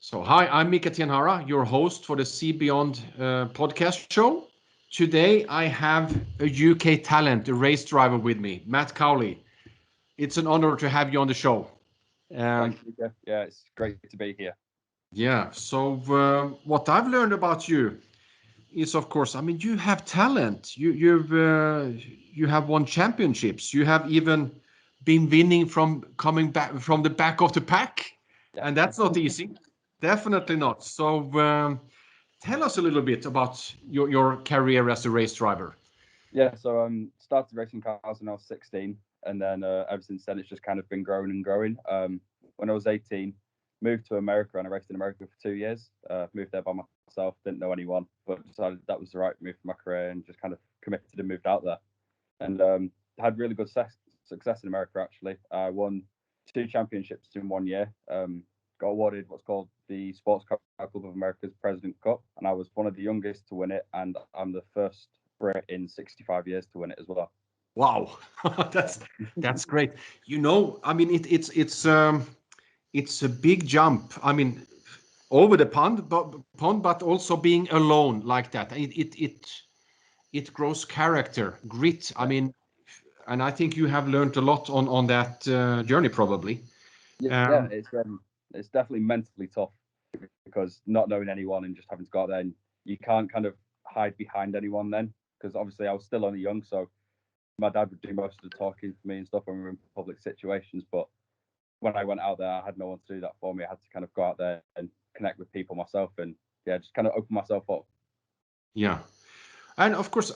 So, hi, I'm Mika Tianhara, your host for the See Beyond podcast show. Today, I have a UK talent, a race driver with me, Matt Cowley. It's an honor to have you on the show. Um, Thanks, Mika. Yeah, it's great to be here. yeah, so what I've learned about you is, of course, I mean, you have talent. You have won championships. You have even been winning from coming back from the back of the pack, Yeah. and that's not easy. Definitely not. So tell us a little bit about your career as a race driver. Yeah, so started racing cars when I was 16, and then ever since then it's just kind of been growing and growing. When I was 18, moved to America and I raced in America for 2 years. Moved there by myself, didn't know anyone, but decided that was the right move for my career and just kind of committed and moved out there. And had really good success in America actually. I won 2 championships in 1 year. Got awarded what's called the Sports Car Club of America's President Cup, and I was one of the youngest to win it, and I'm the first Brit in 65 years to win it as well. Wow, that's Yeah. that's great. I mean, it's a big jump. I mean, over the pond, but also being alone like that. It grows character, grit. I Yeah, mean, and I think you have learned a lot on that journey, probably. yeah, Um, it's definitely mentally tough because not knowing anyone and just having to go out there, and you can't kind of hide behind anyone then, because obviously I was still only young, so my dad would do most of the talking for me and stuff when we were in public situations. But when I went out there, I had no one to do that for me. I had to kind of go out there and connect with people myself, and yeah, just kind of open myself up. yeah, and of course,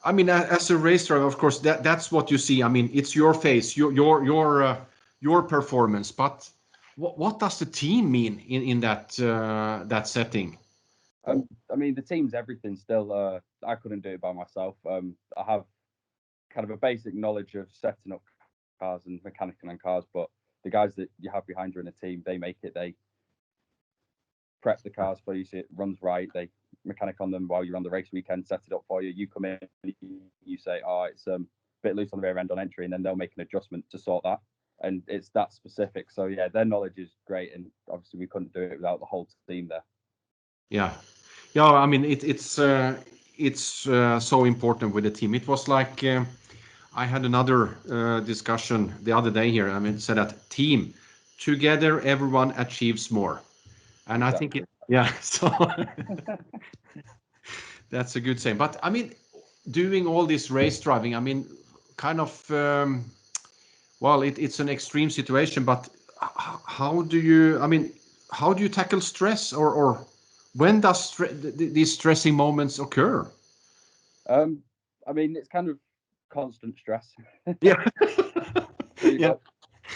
I mean, as a race driver, of course, that's what you see. I mean, it's your face, your performance. But what does the team mean in that setting? I mean, the team's everything still. I couldn't do it by myself. I have kind of a basic knowledge of setting up cars and mechanical on cars, but the guys that you have behind you in a team, they make it. They prep the cars for you so it runs right. They mechanic on them while you're on the race weekend, set it up for you. You come in, you say, "Oh, it's a bit loose on the rear end on entry," and then they'll make an adjustment to sort that. And it's that specific. So yeah, their knowledge is great, and obviously we couldn't do it without the whole team there. Yeah, yeah. I mean, it's so important with the team. It was like I had another discussion the other day here. I mean, it said that team together, everyone achieves more, and I think Exactly. it. Yeah, so that's a good saying. But I mean, doing all this race driving, I mean, kind of. Well, it's an extreme situation, but how do you? I mean, how do you tackle stress, or when does these stressing moments occur? Um, I mean, it's kind of constant stress. Yeah, Pretty yeah. much.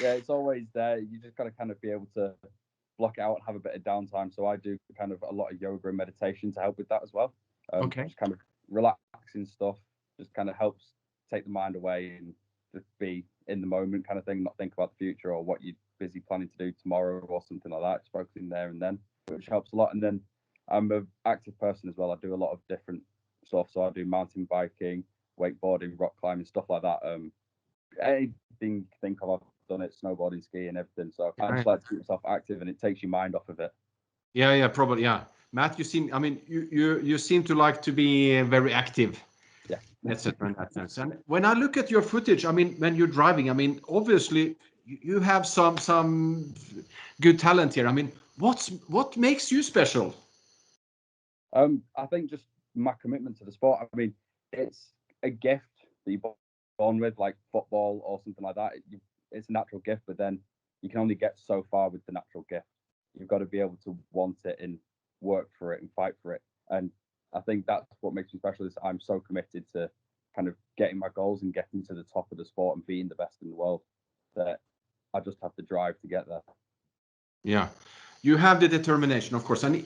Yeah, it's always there. You just gotta kind of be able to block it out and have a bit of downtime. So I do kind of a lot of yoga and meditation to help with that as well. Okay. Just kind of relaxing stuff, just kind of helps take the mind away and just be in the moment kind of thing, not think about the future or what you're busy planning to do tomorrow or something like that. Just focusing there and then, which helps a lot. And then I'm an active person as well. I do a lot of different stuff. So I do mountain biking, wakeboarding, rock climbing, stuff like that. Anything you think of, I've done it, snowboarding, skiing, everything. So I Yeah, just like to keep myself active and it takes your mind off of it. yeah, probably. Yeah, Matt, you seem. I mean, you seem to like to be very active, Yeah. etc. In that sense. And when I look at your footage, I mean, when you're driving, I mean, obviously you have some good talent here. I mean, what makes you special? I think just my commitment to the sport. I mean, it's a gift that you're born with, like football or something like that. It's a natural gift, but then you can only get so far with the natural gift. You've got to be able to want it and work for it and fight for it. And I think that's what makes me special is I'm so committed to kind of getting my goals and getting to the top of the sport and being the best in the world that I just have the drive to get there. Yeah, you have the determination, of course, and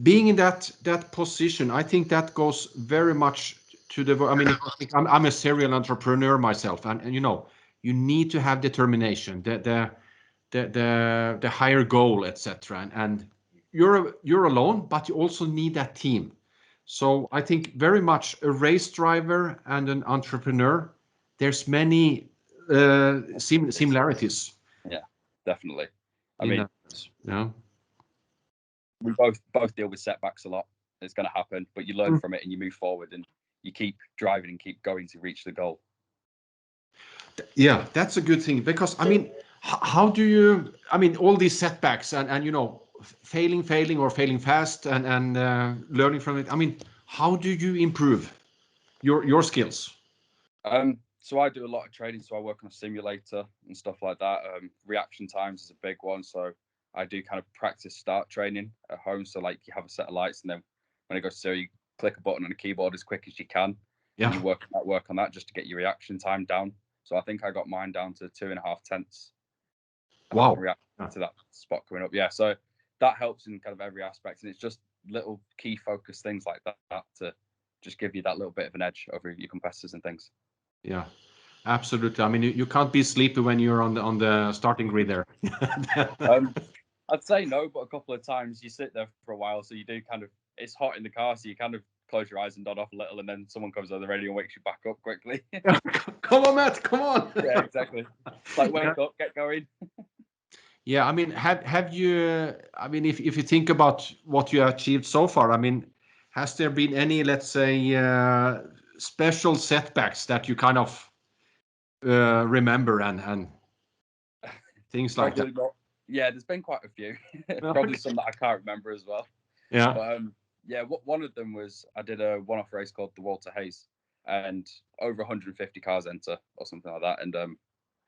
being in that position, I think that goes very much to the. I mean, I'm a serial entrepreneur myself, and you need to have determination, the higher goal, etc. And you're alone, but you also need that team. So I think very much a race driver and an entrepreneur. There's many similarities Yeah, definitely. I in mean, that. Yeah. we both deal with setbacks a lot. It's going to happen, but you learn from it and you move forward and you keep driving and keep going to reach the goal. Yeah, that's a good thing, because I mean, how do you? I mean, all these setbacks and you know, failing or failing fast and learning from it. I mean, how do you improve your skills? So I do a lot of training. So I work on a simulator and stuff like that. Reaction times is a big one. So I do kind of practice start training at home. So like you have a set of lights, and then when it goes to zero, you click a button on a keyboard as quick as you can. Yeah. And you work on that just to get your reaction time down. So I think I got mine down to 2.5 tenths. Wow. React to that spot coming up. Yeah. So that helps in kind of every aspect. And it's just little key focus things like that to just give you that little bit of an edge over your competitors and things. Yeah, absolutely. I mean, you can't be sleepy when you're on the starting grid there. I'd say no, but a couple of times you sit there for a while, so you do kind of, it's hot in the car, so you kind of close your eyes and nod off a little, and then someone comes over the radio and wakes you back up quickly. Come on, Matt, come on. Yeah, exactly. It's like, wake up, get going. Yeah, I mean, have you? I mean, if you think about what you achieved so far, I mean, has there been any, let's say, special setbacks that you kind of remember and things like that? Not. Yeah, there's been quite a few. Probably some that I can't remember as well. Yeah. But yeah, one of them was I did a one-off race called the Walter Hayes, and over 150 cars enter or something like that. And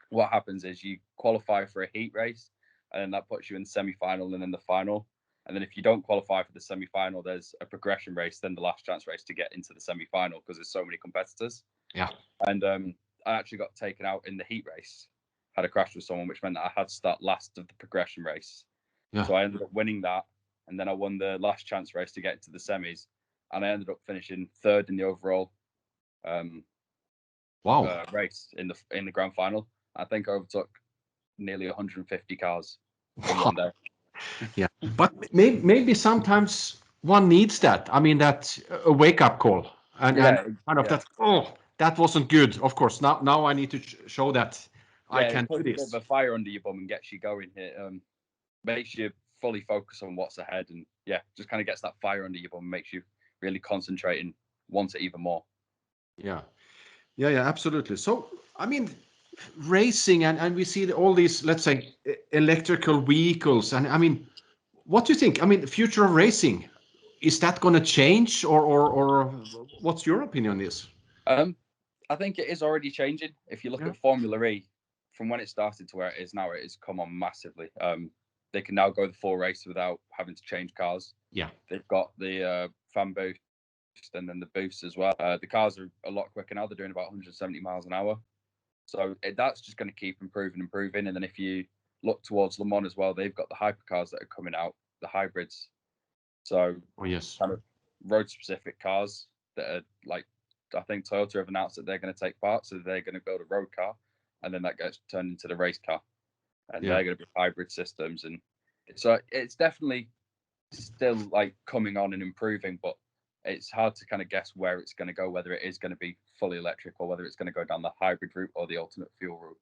what happens is you qualify for a heat race, and then that puts you in the semi-final and then the final. And then if you don't qualify for the semi-final, there's a progression race, then the last chance race to get into the semi-final because there's so many competitors. Yeah. And I actually got taken out in the heat race, had a crash with someone, which meant that I had to start last of the progression race. Yeah. So I ended up winning that, and then I won the last chance race to get into the semis, and I ended up finishing third in the overall race in the grand final. I think I overtook nearly 150 cars in one day. Yeah, but maybe sometimes one needs that. I mean, that a wake-up call and kind of that. Oh, that wasn't good. Of course, now I need to show that I can do this. It puts a bit of a fire under your bum and gets you going. It makes you fully focus on what's ahead, and just kind of gets that fire under your bum and makes you really concentrate and want it even more. Yeah, absolutely. So, I mean, racing and we see all these, let's say, electrical vehicles, and I mean, what do you think? I mean, the future of racing, is that going to change, or what's your opinion on this? I think it is already changing. If you look at Formula E, from when it started to where it is now, it has come on massively. They can now go the full race without having to change cars. Yeah, they've got the fan boost and then the boost as well. The cars are a lot quicker now. They're doing about 170 miles an hour. So that's just going to keep improving. And then if you look towards Le Mans as well, they've got the hypercars that are coming out, the hybrids. So kind of road-specific cars that are like, I think Toyota have announced that they're going to take part. So they're going to build a road car, and then that gets turned into the race car. And they're going to be hybrid systems. And so it's definitely still like coming on and improving, but it's hard to kind of guess where it's going to go, whether it is going to be fully electric or whether it's going to go down the hybrid route or the alternate fuel route.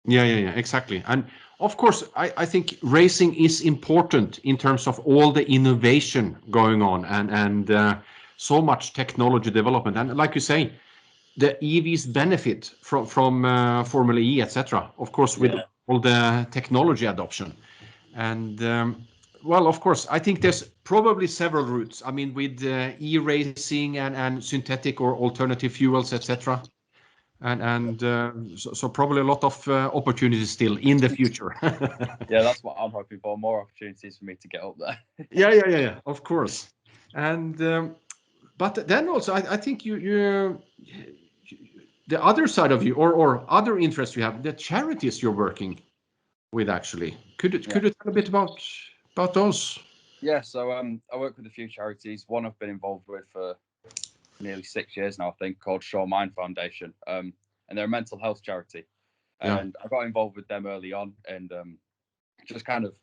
Yeah, exactly. And of course, I think racing is important in terms of all the innovation going on and so much technology development. And like you say, the EVs benefit from Formula E, etc. Of course, with all the technology adoption. And well, of course, I think there's probably several routes. I mean, with e-racing and synthetic or alternative fuels, etc. So probably a lot of opportunities still in the future. Yeah, that's what I'm hoping for. More opportunities for me to get up there. Yeah. Of course. And but then also, I think you the other side of you or other interests you have, the charities you're working with actually. Could you tell a bit about those? Yeah, so I work with a few charities. One I've been involved with for nearly 6 years now, I think, called Shaw Mind Foundation. And they're a mental health charity. And I got involved with them early on, and just kind of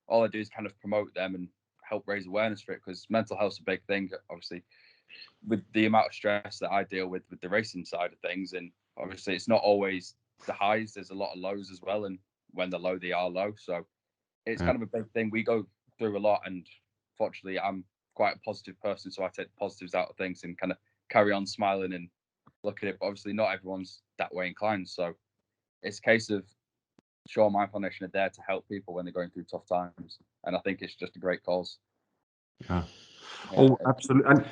all I do is kind of promote them and help raise awareness for it, because mental health's a big thing, obviously, with the amount of stress that I deal with the racing side of things. And obviously it's not always the highs, there's a lot of lows as well, and when they're low, they are low. So it's kind of a big thing. We go through a lot, and fortunately, I'm quite a positive person, so I take the positives out of things and kind of carry on smiling and look at it. But obviously, not everyone's that way inclined. So it's a case of, sure, my foundation are there to help people when they're going through tough times, and I think it's just a great cause. Yeah. Oh, absolutely. And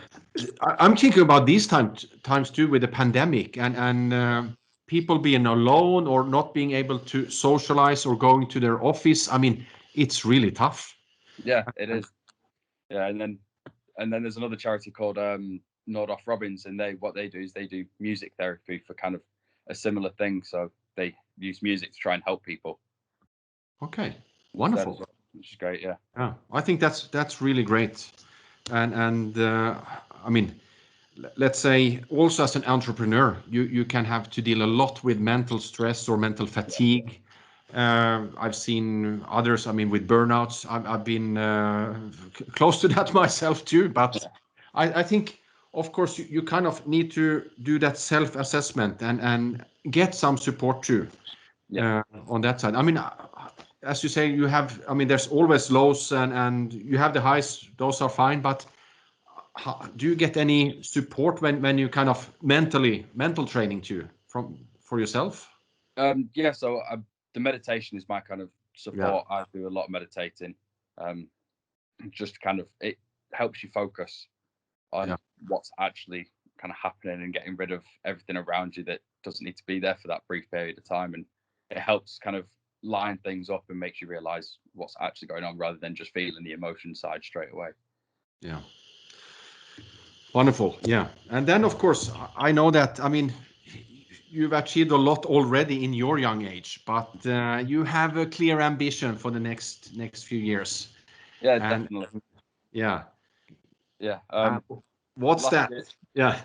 I'm thinking about these times too, with the pandemic and people being alone or not being able to socialize or going to their office. I mean, it's really tough. Yeah, it is. Yeah, and then there's another charity called Nordoff Robbins, and what they do is they do music therapy for kind of a similar thing. So they use music to try and help people. Okay, wonderful. Well, which is great. Yeah. Yeah, I think that's really great. And I mean, let's say also as an entrepreneur, you can have to deal a lot with mental stress or mental fatigue. I've seen others, I mean, with burnouts. I've been close to that myself too. But I think, of course, you kind of need to do that self-assessment and get some support too on that side. I mean, as you say, you have, I mean, there's always lows and you have the highs. Those are fine. But do you get any support when you kind of mental training too for yourself? Yeah. So the meditation is my kind of support. I do a lot of meditating. Just kind of, it helps you focus on what's actually kind of happening and getting rid of everything around you that doesn't need to be there for that brief period of time. And it helps kind of line things up and makes you realize what's actually going on rather than just feeling the emotion side straight away. Yeah. Wonderful. Yeah. And then, of course, I know that, I mean, you've achieved a lot already in your young age, but you have a clear ambition for the next few years. Yeah, definitely. Yeah. Yeah. What's that? Yeah.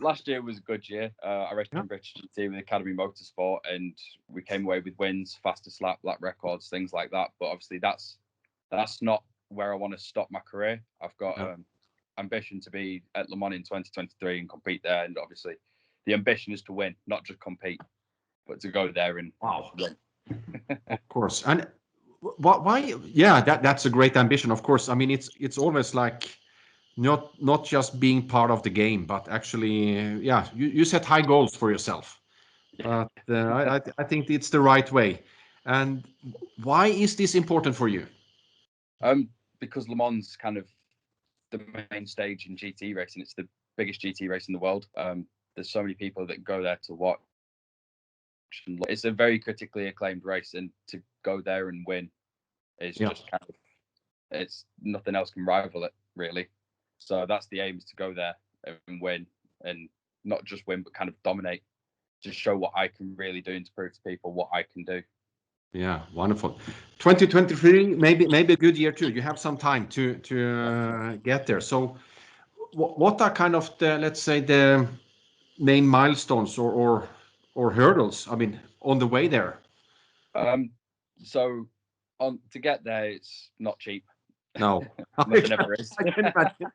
Last year was a good year. I raced in British GT with Academy Motorsport, and we came away with wins, fastest lap, lap records, things like that. But obviously, that's not where I want to stop my career. I've got ambition to be at Le Mans in 2023 and compete there. And obviously, the ambition is to win, not just compete, but to go there and win. Of course. And why? Yeah, that's a great ambition. Of course. I mean, it's always like not just being part of the game, but actually, you set high goals for yourself. But I think it's the right way. And why is this important for you? Because Le Mans kind of the main stage in GT racing. It's the biggest GT race in the world. There's so many people that go there to watch. It's a very critically acclaimed race, and to go there and win is just kind of, it's nothing else can rival it, really. So that's the aim, is to go there and win, and not just win, but kind of dominate, just show what I can really do and to prove to people what I can do. Yeah, wonderful. 2023, maybe a good year too. You have some time to get there. So what are kind of the, let's say, the main milestones or hurdles, I mean, on the way there? So to get there, it's not cheap. No. Nothing ever is. I can imagine.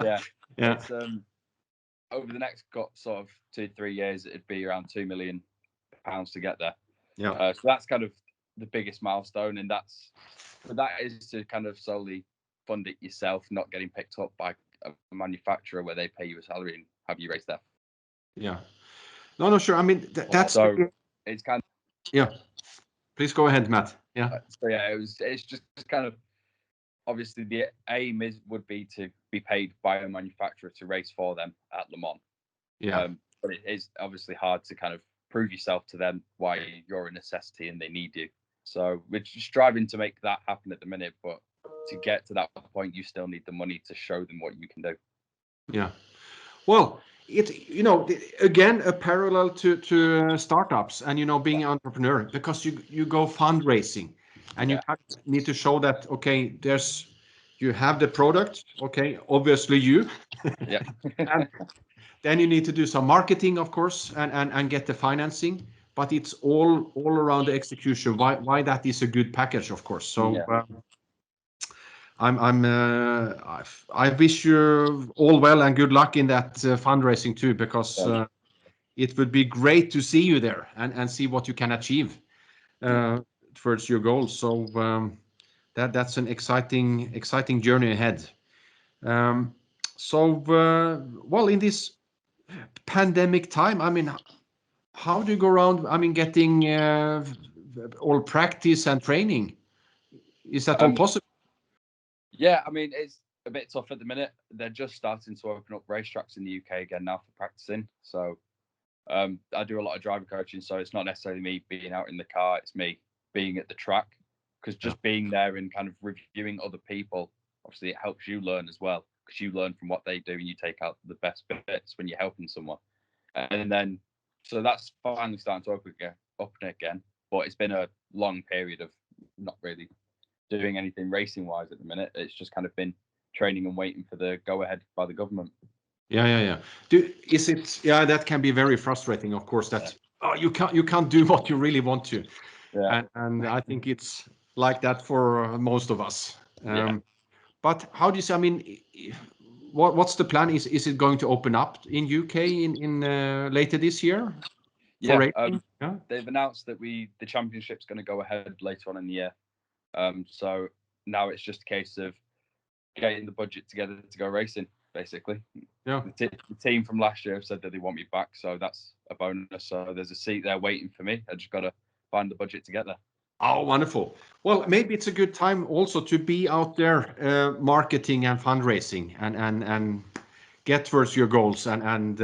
Yeah. It's, over the next sort of 2-3 years, it'd be around £2 million to get there. Yeah. So that's kind of the biggest milestone, and that is to kind of solely fund it yourself, not getting picked up by a manufacturer where they pay you a salary and have you race there. Yeah. No, sure. I mean, that's so it's kind of, yeah. Please go ahead, Matt. Yeah. So yeah, it's just kind of, obviously the aim would be to be paid by a manufacturer to race for them at Le Mans. Yeah. But it is obviously hard to kind of prove yourself to them why you're a necessity and they need you. So we're just striving to make that happen at the minute, but to get to that point, you still need the money to show them what you can do. Yeah. Well, again, a parallel to startups and being an entrepreneur, because you go fundraising and you need to show that, okay, you have the product, okay, obviously you. Yeah. And then you need to do some marketing, of course, and get the financing, but it's all around the execution. Why that is a good package, of course. So I wish you all well and good luck in that fundraising too, because it would be great to see you there and see what you can achieve towards your goals. So That's an exciting journey ahead. Well, in this pandemic time, I mean, how do you go around? I mean, getting all practice and training. Is that all possible? Yeah, I mean, it's a bit tough at the minute. They're just starting to open up racetracks in the UK again now for practicing. So I do a lot of driver coaching, so it's not necessarily me being out in the car, it's me being at the track, because just being there and kind of reviewing other people, obviously it helps you learn as well, because you learn from what they do and you take out the best bits when you're helping someone. And then, so that's finally starting to open again, but it's been a long period of not really doing anything racing wise at the minute. It's just kind of been training and waiting for the go ahead by the government. Yeah. That can be very frustrating, of course, that you can't do what you really want to. Yeah. And I think it's like that for most of us. But how do you say, I mean, what's the plan? Is it going to open up in UK in later this year? They've announced that the championship's going to go ahead later on in the year. So now it's just a case of getting the budget together to go racing, basically. Yeah. The team from last year have said that they want me back, so that's a bonus. So there's a seat there waiting for me. I just got to find the budget together. Oh, wonderful. Well, maybe it's a good time also to be out there marketing and fundraising and get towards your goals and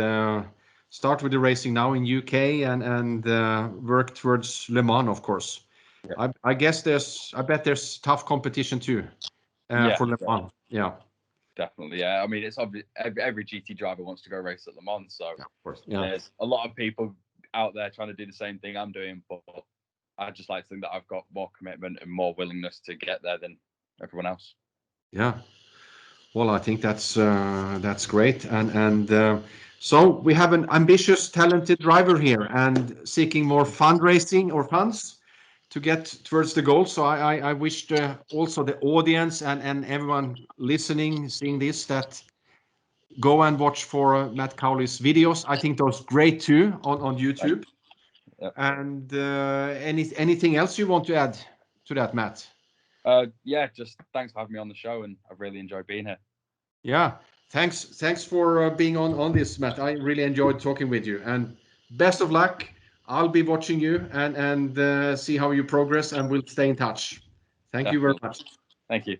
start with the racing now in UK and work towards Le Mans, of course. Yeah. I bet there's tough competition too for Le Mans. Yeah. Definitely, yeah. I mean, it's obvious every GT driver wants to go race at Le Mans, so of course, yeah. There's a lot of people out there trying to do the same thing I'm doing, but I just like to think that I've got more commitment and more willingness to get there than everyone else. Yeah. Well, I think that's great, and so we have an ambitious, talented driver here, and seeking more fundraising or funds to get towards the goal. So I wish also the audience and everyone listening, seeing this, that go and watch for Matt Cowley's videos. I think those great too on YouTube. Yep. And anything else you want to add to that, Matt? Just thanks for having me on the show, and I've really enjoyed being here. Yeah, thanks for being on this, Matt. I really enjoyed talking with you, and best of luck. I'll be watching you and see how you progress, and we'll stay in touch. Thank you very much. Thank you.